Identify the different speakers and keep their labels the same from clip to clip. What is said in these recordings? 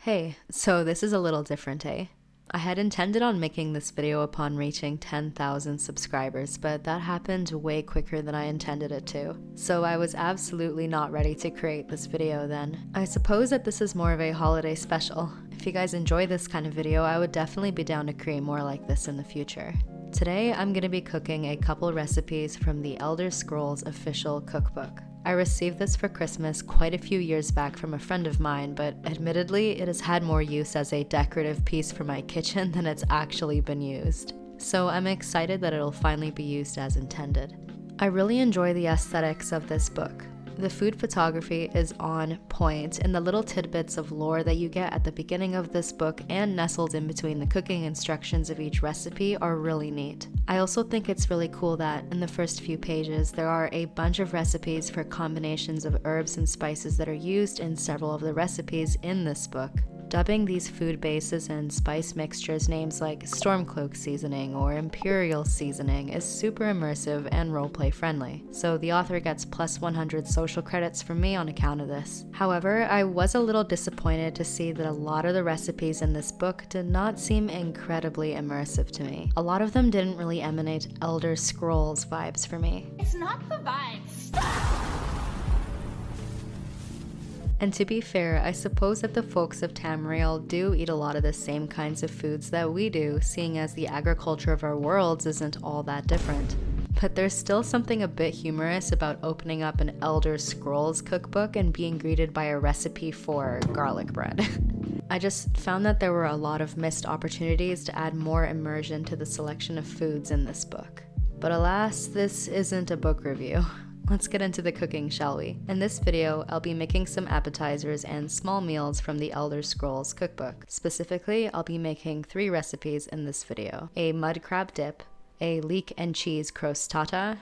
Speaker 1: Hey, so this is a little different, eh? I had intended on making this video upon reaching 10,000 subscribers, but that happened way quicker than I intended it to. So I was absolutely not ready to create this video then. I suppose that this is more of a holiday special. If you guys enjoy this kind of video, I would definitely be down to create more like this in the future. Today, I'm going to be cooking a couple recipes from the Elder Scrolls Official Cookbook. I received this for Christmas quite a few years back from a friend of mine, but admittedly, it has had more use as a decorative piece for my kitchen than it's actually been used. So I'm excited that it'll finally be used as intended. I really enjoy the aesthetics of this book. The food photography is on point, and the little tidbits of lore that you get at the beginning of this book and nestled in between the cooking instructions of each recipe are really neat. I also think it's really cool that in the first few pages there are a bunch of recipes for combinations of herbs and spices that are used in several of the recipes in this book. Dubbing these food bases and spice mixtures names like Stormcloak Seasoning or Imperial Seasoning is super immersive and roleplay friendly, so the author gets plus 100 social credits from me on account of this. However, I was a little disappointed to see that a lot of the recipes in this book did not seem incredibly immersive to me. A lot of them didn't really emanate Elder Scrolls vibes for me.
Speaker 2: It's not the vibes.
Speaker 1: And to be fair, I suppose that the folks of Tamriel do eat a lot of the same kinds of foods that we do, seeing as the agriculture of our worlds isn't all that different. But there's still something a bit humorous about opening up an Elder Scrolls cookbook and being greeted by a recipe for garlic bread. I just found that there were a lot of missed opportunities to add more immersion to the selection of foods in this book. But alas, this isn't a book review. Let's get into the cooking, shall we? In this video, I'll be making some appetizers and small meals from the Elder Scrolls Cookbook. Specifically, I'll be making 3 recipes in this video. A Mudcrab Dip, a Leek and Cheese Crostata,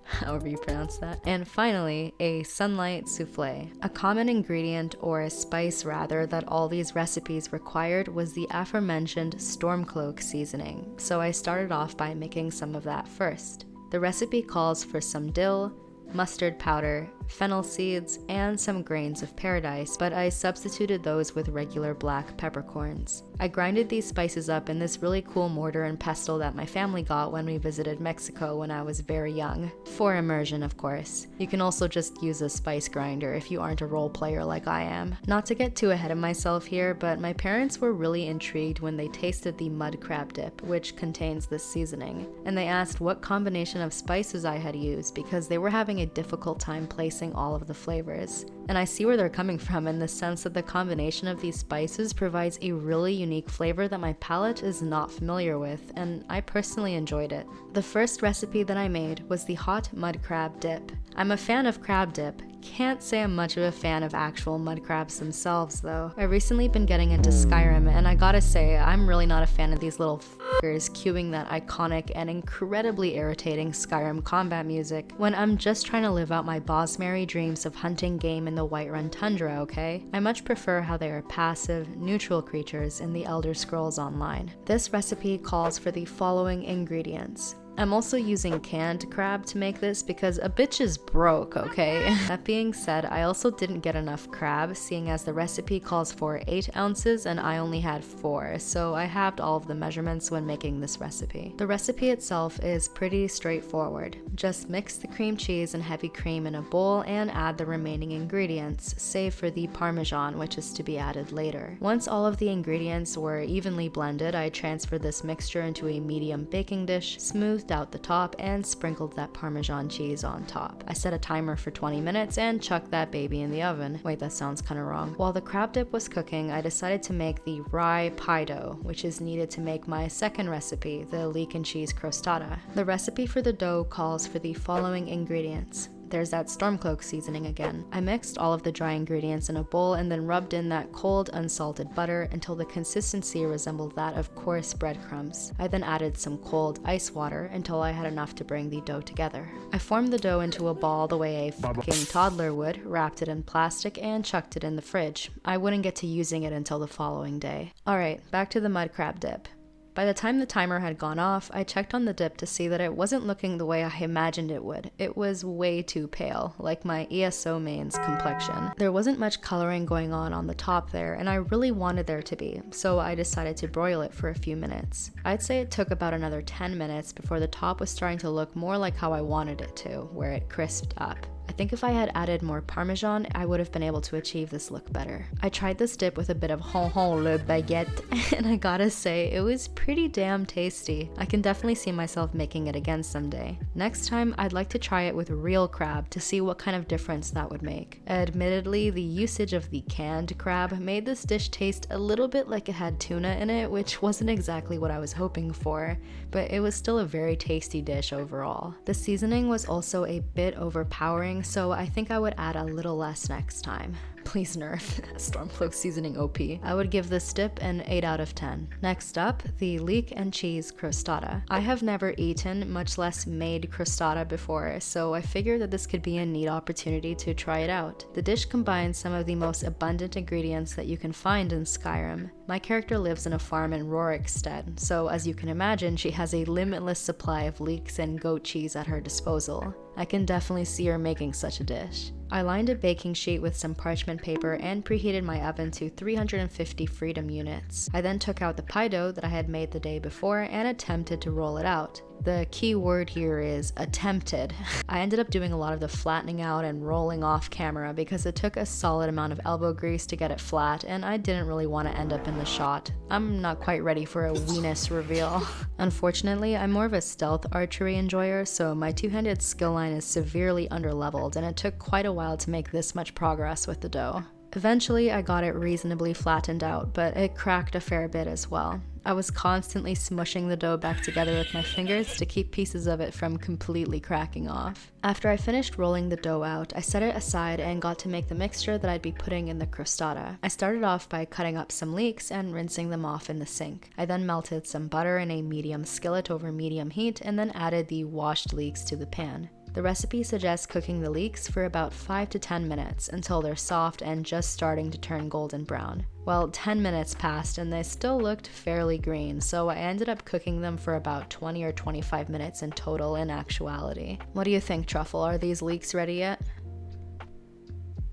Speaker 1: however you pronounce that, and finally, a Sunlight Souffle. A common ingredient, or a spice rather, that all these recipes required was the aforementioned Stormcloak Seasoning, so I started off by making some of that first. The recipe calls for some dill, mustard powder, fennel seeds, and some grains of paradise, but I substituted those with regular black peppercorns. I grinded these spices up in this really cool mortar and pestle that my family got when we visited Mexico when I was very young. For immersion, of course. You can also just use a spice grinder if you aren't a role player like I am. Not to get too ahead of myself here, but my parents were really intrigued when they tasted the Mudcrab Dip, which contains this seasoning, and they asked what combination of spices I had used because they were having a difficult time placing all of the flavors. And I see where they're coming from in the sense that the combination of these spices provides a really unique flavor that my palate is not familiar with, and I personally enjoyed it. The first recipe that I made was the hot mud crab dip. I'm a fan of crab dip. Can't say I'm much of a fan of actual mud crabs themselves though. I've recently been getting into Skyrim, and I gotta say, I'm really not a fan of these little f***ers queuing that iconic and incredibly irritating Skyrim combat music when I'm just trying to live out my Bosmary dreams of hunting game in the Whiterun Tundra, okay? I much prefer how they are passive, neutral creatures in the Elder Scrolls Online. This recipe calls for the following ingredients. I'm also using canned crab to make this because a bitch is broke, okay? That being said, I also didn't get enough crab, seeing as the recipe calls for 8 ounces and I only had 4, so I halved all of the measurements when making this recipe. The recipe itself is pretty straightforward. Just mix the cream cheese and heavy cream in a bowl and add the remaining ingredients, save for the Parmesan, which is to be added later. Once all of the ingredients were evenly blended, I transferred this mixture into a medium baking dish, smoothed out the top, and sprinkled that Parmesan cheese on top. I set a timer for 20 minutes and chucked that baby in the oven. Wait, that sounds kinda wrong. While the crab dip was cooking, I decided to make the Rye Pie Dough, which is needed to make my second recipe, the Leek and Cheese Crostata. The recipe for the dough calls for the following ingredients. There's that Stormcloak seasoning again. I mixed all of the dry ingredients in a bowl and then rubbed in that cold, unsalted butter until the consistency resembled that of coarse breadcrumbs. I then added some cold ice water until I had enough to bring the dough together. I formed the dough into a ball the way a fucking toddler would, wrapped it in plastic, and chucked it in the fridge. I wouldn't get to using it until the following day. Alright, back to the mud crab dip. By the time the timer had gone off, I checked on the dip to see that it wasn't looking the way I imagined it would. It was way too pale, like my ESO main's complexion. There wasn't much coloring going on the top there, and I really wanted there to be, so I decided to broil it for a few minutes. I'd say it took about another 10 minutes before the top was starting to look more like how I wanted it to, where it crisped up. I think if I had added more Parmesan, I would have been able to achieve this look better. I tried this dip with a bit of le baguette, and I gotta say, it was pretty damn tasty. I can definitely see myself making it again someday. Next time, I'd like to try it with real crab to see what kind of difference that would make. Admittedly, the usage of the canned crab made this dish taste a little bit like it had tuna in it, which wasn't exactly what I was hoping for, but it was still a very tasty dish overall. The seasoning was also a bit overpowering, so I think I would add a little less next time. Please nerf Stormcloak Seasoning OP. I would give this dip an 8 out of 10. Next up, the Leek and cheese crostata. I have never eaten, much less made crostata before, so I figured that this could be a neat opportunity to try it out. The dish combines some of the most abundant ingredients that you can find in Skyrim. My character lives in a farm in Rorikstead, so as you can imagine, she has a limitless supply of leeks and goat cheese at her disposal. I can definitely see her making such a dish. I lined a baking sheet with some parchment paper and preheated my oven to 350 freedom units. I then took out the pie dough that I had made the day before and attempted to roll it out. The key word here is attempted. I ended up doing a lot of the flattening out and rolling off camera because it took a solid amount of elbow grease to get it flat, and I didn't really want to end up in the shot. I'm not quite ready for a weenus reveal. Unfortunately, I'm more of a stealth archery enjoyer, so my two-handed skill line is severely underleveled, and it took quite a while to make this much progress with the dough. Eventually, I got it reasonably flattened out, but it cracked a fair bit as well. I was constantly smushing the dough back together with my fingers to keep pieces of it from completely cracking off. After I finished rolling the dough out, I set it aside and got to make the mixture that I'd be putting in the crostata. I started off by cutting up some leeks and rinsing them off in the sink. I then melted some butter in a medium skillet over medium heat and then added the washed leeks to the pan. The recipe suggests cooking the leeks for about 5 to 10 minutes until they're soft and just starting to turn golden brown. Well, 10 minutes passed and they still looked fairly green, so I ended up cooking them for about 20 or 25 minutes in total in actuality. What do you think, Truffle? Are these leeks ready yet?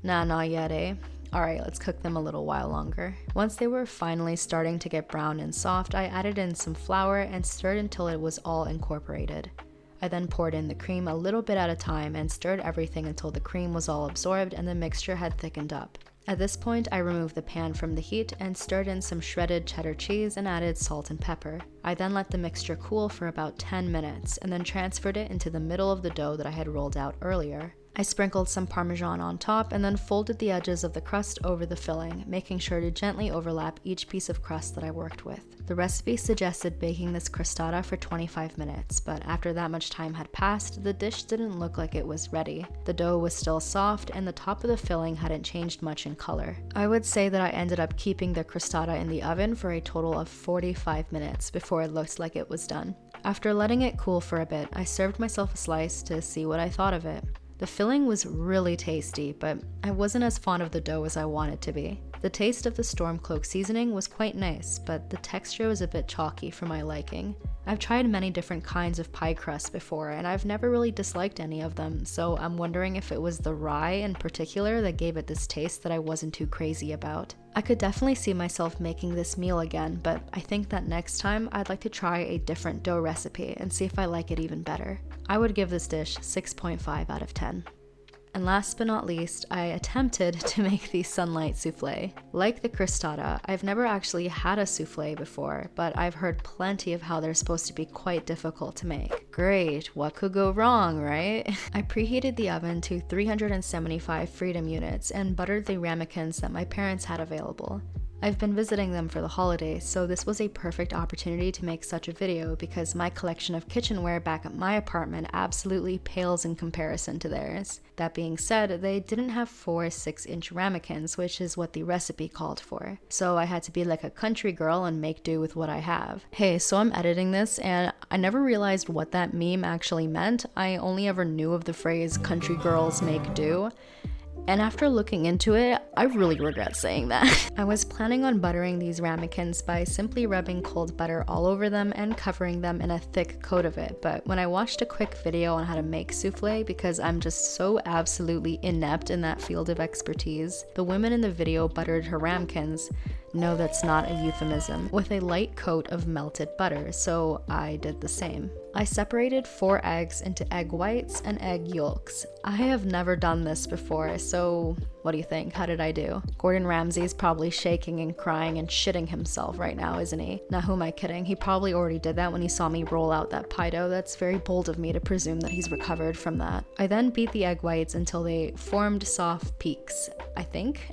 Speaker 1: Nah, not yet, eh? Alright, let's cook them a little while longer. Once they were finally starting to get brown and soft, I added in some flour and stirred until it was all incorporated. I then poured in the cream a little bit at a time and stirred everything until the cream was all absorbed and the mixture had thickened up. At this point, I removed the pan from the heat and stirred in some shredded cheddar cheese and added salt and pepper. I then let the mixture cool for about 10 minutes and then transferred it into the middle of the dough that I had rolled out earlier. I sprinkled some Parmesan on top and then folded the edges of the crust over the filling, making sure to gently overlap each piece of crust that I worked with. The recipe suggested baking this crostata for 25 minutes, but after that much time had passed, the dish didn't look like it was ready. The dough was still soft and the top of the filling hadn't changed much in color. I would say that I ended up keeping the crostata in the oven for a total of 45 minutes before it looked like it was done. After letting it cool for a bit, I served myself a slice to see what I thought of it. The filling was really tasty, but I wasn't as fond of the dough as I wanted to be. The taste of the Stormcloak seasoning was quite nice, but the texture was a bit chalky for my liking. I've tried many different kinds of pie crusts before, and I've never really disliked any of them, so I'm wondering if it was the rye in particular that gave it this taste that I wasn't too crazy about. I could definitely see myself making this meal again, but I think that next time I'd like to try a different dough recipe and see if I like it even better. I would give this dish 6.5 out of 10. And last but not least, I attempted to make the sunlight souffle. Like the crostata, I've never actually had a souffle before, but I've heard plenty of how they're supposed to be quite difficult to make. Great, what could go wrong, right? I preheated the oven to 375 freedom units and buttered the ramekins that my parents had available. I've been visiting them for the holidays, so this was a perfect opportunity to make such a video because my collection of kitchenware back at my apartment absolutely pales in comparison to theirs. That being said, they didn't have 4 6-inch ramekins, which is what the recipe called for. So I had to be like a country girl and make do with what I have. Hey, so I'm editing this and I never realized what that meme actually meant. I only ever knew of the phrase country girls make do. And after looking into it, I really regret saying that. I was planning on buttering these ramekins by simply rubbing cold butter all over them and covering them in a thick coat of it, but when I watched a quick video on how to make souffle, because I'm just so absolutely inept in that field of expertise, the women in the video buttered her ramekins. No, that's not a euphemism, with a light coat of melted butter, so I did the same. I separated 4 eggs into egg whites and egg yolks. I have never done this before, so what do you think? How did I do? Gordon Ramsay's probably shaking and crying and shitting himself right now, isn't he? Now who am I kidding? He probably already did that when he saw me roll out that pie dough. That's very bold of me to presume that he's recovered from that. I then beat the egg whites until they formed soft peaks, I think.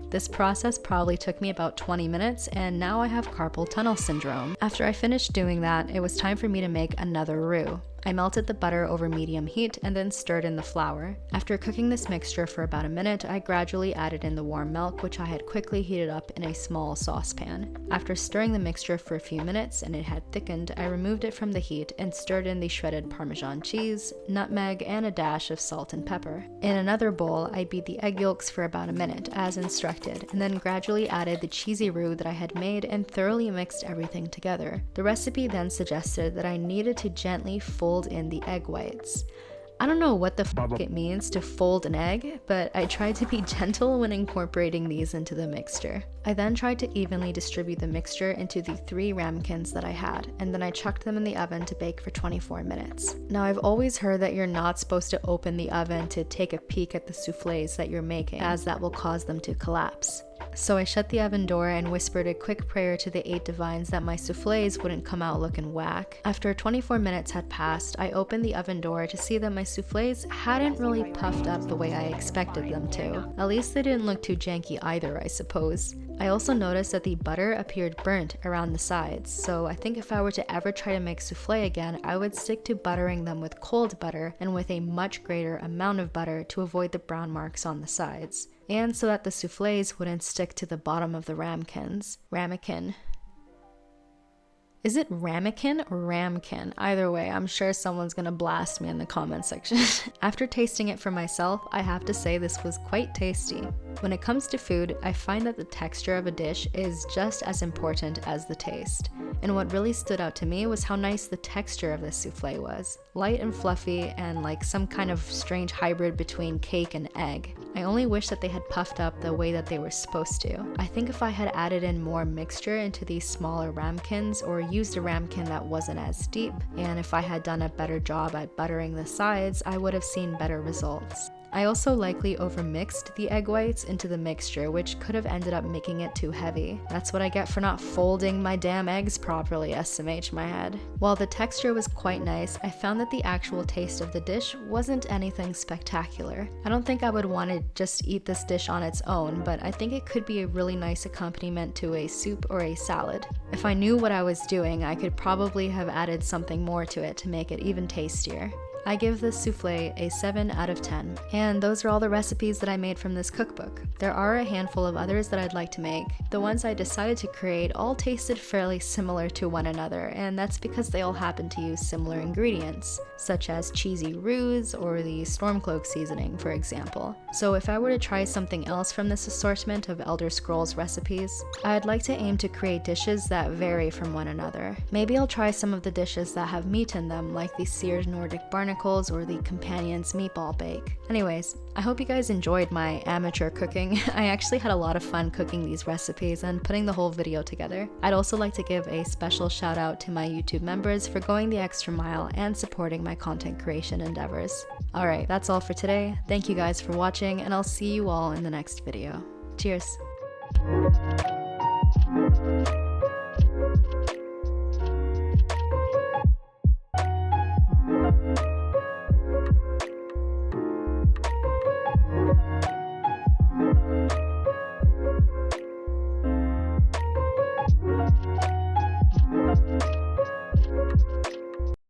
Speaker 1: This process probably took me about 20 minutes, and now I have carpal tunnel syndrome. After I finished doing that, it was time for me to make another roux. I melted the butter over medium heat and then stirred in the flour. After cooking this mixture for about a minute, I gradually added in the warm milk, which I had quickly heated up in a small saucepan. After stirring the mixture for a few minutes and it had thickened, I removed it from the heat and stirred in the shredded Parmesan cheese, nutmeg, and a dash of salt and pepper. In another bowl, I beat the egg yolks for about a minute, as instructed, and then gradually added the cheesy roux that I had made and thoroughly mixed everything together. The recipe then suggested that I needed to gently fold in the egg whites. I don't know what the fuck it means to fold an egg, but I tried to be gentle when incorporating these into the mixture. I then tried to evenly distribute the mixture into the 3 ramekins that I had, and then I chucked them in the oven to bake for 24 minutes. Now, I've always heard that you're not supposed to open the oven to take a peek at the souffles that you're making, as that will cause them to collapse. So I shut the oven door and whispered a quick prayer to the 8 divines that my souffles wouldn't come out looking whack. After 24 minutes had passed, I opened the oven door to see that my souffles hadn't really puffed up the way I expected them to. At least they didn't look too janky either, I suppose. I also noticed that the butter appeared burnt around the sides, so I think if I were to ever try to make souffle again, I would stick to buttering them with cold butter and with a much greater amount of butter to avoid the brown marks on the sides, and so that the souffles wouldn't stick to the bottom of the ramekins. Ramekin. Is it ramekin or ramkin? Either way, I'm sure someone's gonna blast me in the comment section. After tasting it for myself, I have to say this was quite tasty. When it comes to food, I find that the texture of a dish is just as important as the taste. And what really stood out to me was how nice the texture of this souffle was. Light and fluffy, and like some kind of strange hybrid between cake and egg. I only wish that they had puffed up the way that they were supposed to. I think if I had added in more mixture into these smaller ramekins, or used a ramekin that wasn't as deep, and if I had done a better job at buttering the sides, I would have seen better results. I also likely overmixed the egg whites into the mixture, which could have ended up making it too heavy. That's what I get for not folding my damn eggs properly, SMH my head. While the texture was quite nice, I found that the actual taste of the dish wasn't anything spectacular. I don't think I would want to just eat this dish on its own, but I think it could be a really nice accompaniment to a soup or a salad. If I knew what I was doing, I could probably have added something more to it to make it even tastier. I give this souffle a 7 out of 10. And those are all the recipes that I made from this cookbook. There are a handful of others that I'd like to make. The ones I decided to create all tasted fairly similar to one another, and that's because they all happen to use similar ingredients, such as cheesy roux or the Stormcloak Seasoning, for example. So if I were to try something else from this assortment of Elder Scrolls recipes, I'd like to aim to create dishes that vary from one another. Maybe I'll try some of the dishes that have meat in them, like the seared Nordic barnacles or the Companion's meatball bake. Anyways, I hope you guys enjoyed my amateur cooking. I actually had a lot of fun cooking these recipes and putting the whole video together. I'd also like to give a special shout out to my YouTube members for going the extra mile and supporting my content creation endeavors. Alright, that's all for today. Thank you guys for watching, and I'll see you all in the next video. Cheers!